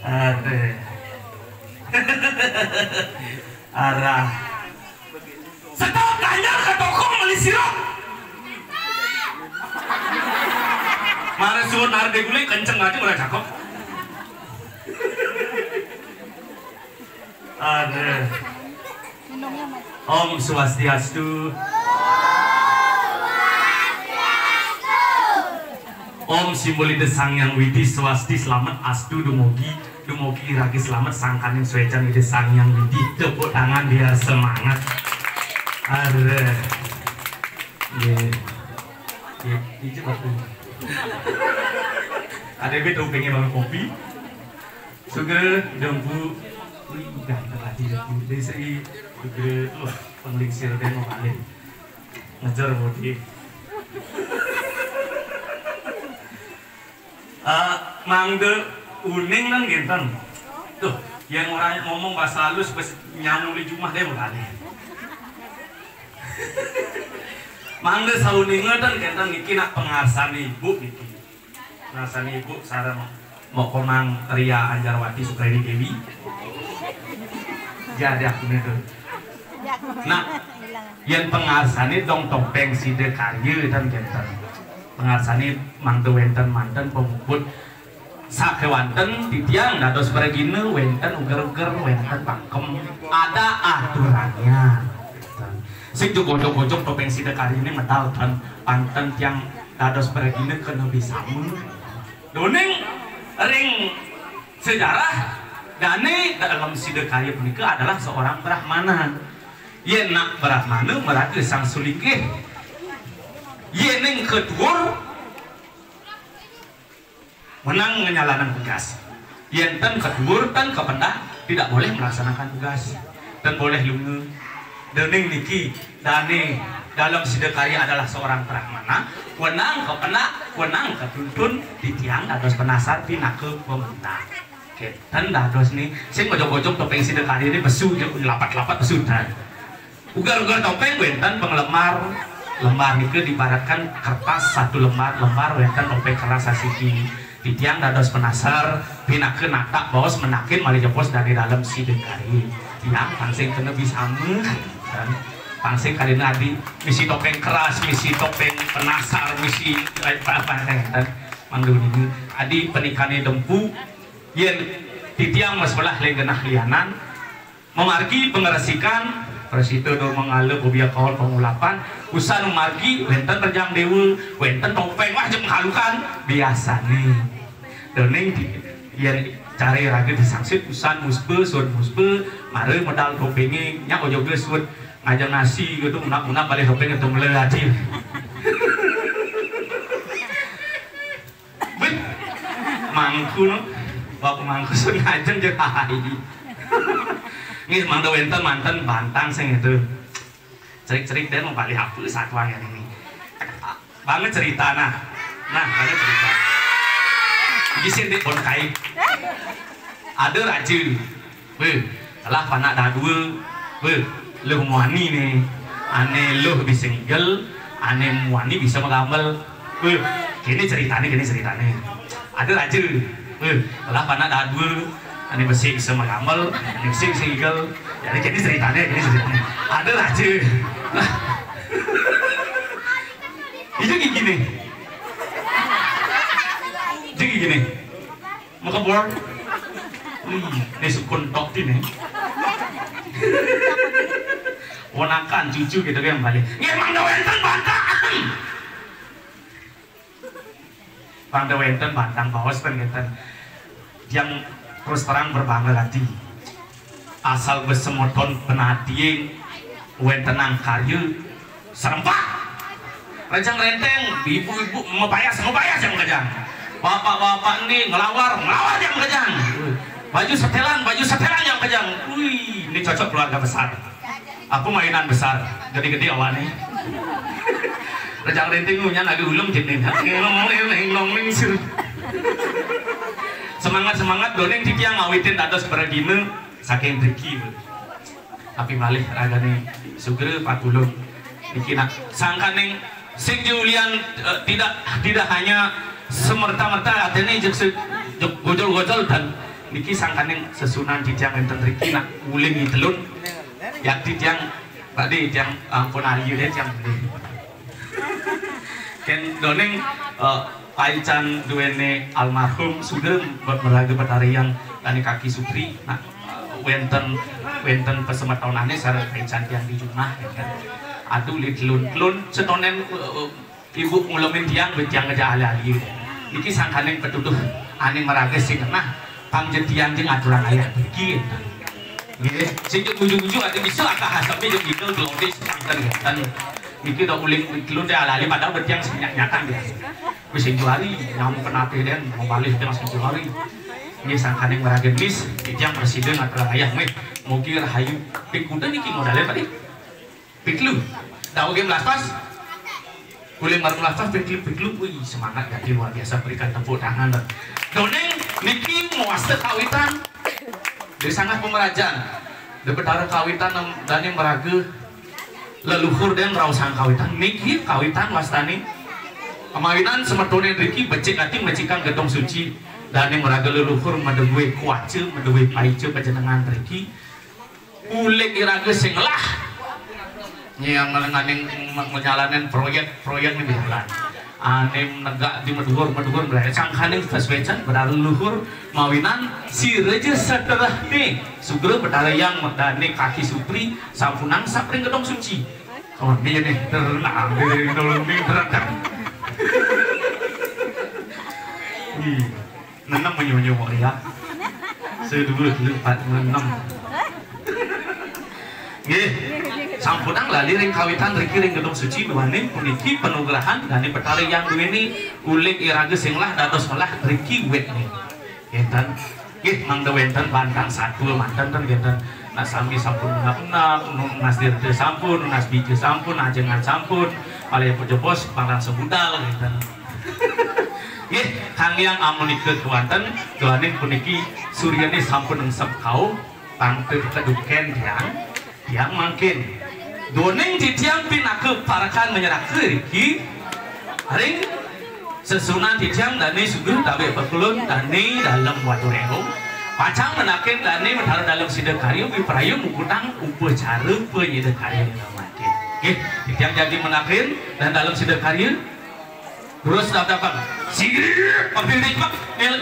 Ada. Arah. Setok kanyar ke toko beli sirup. Mare suwun arde gulai kenceng aja mulai cakep. Ada. Om Swastiastu. Om Simbolide Sangyang Widi Swasti Selamat Astu Dumugi Ragi Selamat Sangkaning Swecan Widi Sangyang Widi. Tepuk tangan biar semangat. Ada. Ini batu. Ada betul pengen bangun kopi. Sugar dempu. Udah terlatih dari segi sugar loh penglingsir dan mau kalian ngejar motif. Mangde uning kan ginten tuh yang orang ngomong bahasa halus pas nyamuk di rumah dia mengkali mangde sauningan kan ginten niki nak pengarsan ibu niki pengarsan ibu sareng mau komang Ria Anjarwati Sukreni Dewi jadi aku itu nah yang pengarsani dong topeng side karya dan ginten pengarsani mangde wenten manten pemukut sakewanten titiang dados beregine wenten uger-uger wenten pakem ada aturannya sing jogok-jogok topeng sida kali ini medal dan panten tiang dados beregine kena bisamu doning ring sejarah dane dalam sida kali punika adalah seorang brahmana yen nak brahmana merati sang sulingkih yen ning kedur menang menyalakan tugas yenten kedur dan kependak tidak boleh melaksanakan tugas dan boleh lunge dening niki dane dalam sidekarya adalah seorang brahmana wenang kependak wenang ketuntun ditiang dados penasar pina ke pemerintah keten dados nih sing bojok-bojok topeng sidekarya ini besu lapat-lapat besu dan ugar-ugar topeng wenten penglemar lembar niki dibaratkan kertas satu lembar wenten topeng keras sasiki titiang dados penasar pinakeun natak bos menakin mali jepos dari dalam sidekari tiang pangsing kena bisamu dan pangsing kadina adi misi topeng keras misi topeng penasar misi apa dan manggung ini adi penikane dempu yen titiang sebelah legenah lianan memargi pengeresikan Presito do mengalup ubia kawan pengulapan usan margi wenten terjang dewa wenten topeng wah jem halukan biasa nih dening yang cari raga disangsit usan musbe sun musbe mare modal topengnya nyak ojok geus sun ngajang nasi gitu unak-unak balik topeng itu melelati bet mangku no bapak mangku sun ngajeng jeung hai ini mangda wenten manten bantang sing itu cerik-cerik dan mau balik hapus satuan yang ini banget cerita nah banget cerita ini sih di kai ada raja salah panak dadu lu muani nih aneh lu bisa ngigel aneh muani bisa mengambil gini ceritanya ada raja salah panak dadu ani besi bisa mengambil, ani besi bisa ngigel. Jadi ceritanya ada raja. Itu gini. Jadi gini. Mau kebor. Ini sukun tok ini. Ponakan cucu gitu yang balik. Emang da wenten bantang bawas kan gitu. Yang terus terang berbangga hati asal besemoton penatieng wentenang karya serempak rejang renteng ibu-ibu ngepayas yang kejang bapak-bapak ini ngelawar yang kejang baju setelan yang kejang wih ini cocok keluarga besar aku mainan besar gede-gede awalnya rejang renteng punya lagi ulung jenis ngomong semangat doneng titiang ngawitin dados beregine saking triki tapi malih ragane sugere 40 dikina sangkaning sing Julian tidak hanya semerta-merta atene jeung gojol-gojol dan niki sangkaning sesunan dijang enten riki nak uling telun yak dijang tadi yang ampun ayu deh yang ken doneng paican duene almarhum sugeng meraga petarian tani kaki supri nah wenten pesemetonane sareng paican yang di rumah kan aduh litelun setonen ibu ngulamin tiang bejang aja ali niki sangkaning petuduh ane meraga sing nah pangjetian jeung aturan ayah pergi nggih sing ujung-ujung atuh bisa akah sampai jeung gitu globis kan niki da uling telun teh alali padahal betiang nyata biasa wis sing juari nyamu kena teh den mau balik teh masih juari nggih sangkaning meraga geus dijang presiden aturan ayah meh mugi rahayu pikuda niki modalnya tadi piklu da oge melaspas uling baru melaspas piklu wih semangat jadi luar biasa berikan tepuk tangan doneng niki muas kawitan dari sangat pemerajaan de betara kawitan dan yang meraga leluhur dan rausang kawitan niki kawitan wastani kemawinan semertone riki becik ating becikan gedong suci dan yang meraga leluhur medewe kuace medewe paice pajenengan riki ulik iraga sing lah yang menjalanin proyek ini berjalan anem negak di meduhur berarti cangkaning faswecan berada luhur mawinan si reje setelah nih sugro berada yang merdane kaki supri sampunang sapring gedong suci oh dia nih terenang di dalam berangkat nenam menyonya ya sedulur 46 nggih sampunang lali ring kawitan riki ring gedung suci duane puniki penugrahan dan petari yang duweni ulik iraga sing lah dados melah riki wet nih enten nggih mangda wenten bantang satu manten ten genten nah sami sampun ngap-ngap nasdir teu sampun nasbi teu sampun ajengan sampun palih pojobos parang sebudal genten nggih hangyang amun ikeut kewanten duane puniki suryane sampun engsep kau pangteu keduken yang makin doneng titiang pinaku parakan menyerahkan riki ring sesunan titiang dani sugeng tabe pekulun dani dalam watu reho pacang menakin dani bertaruh dalam sidang karya biperayu mengutang upacara penyidang karya yang makin titiang jadi menakin dan dalam sidang karya terus dapat sigri pemilik pak nel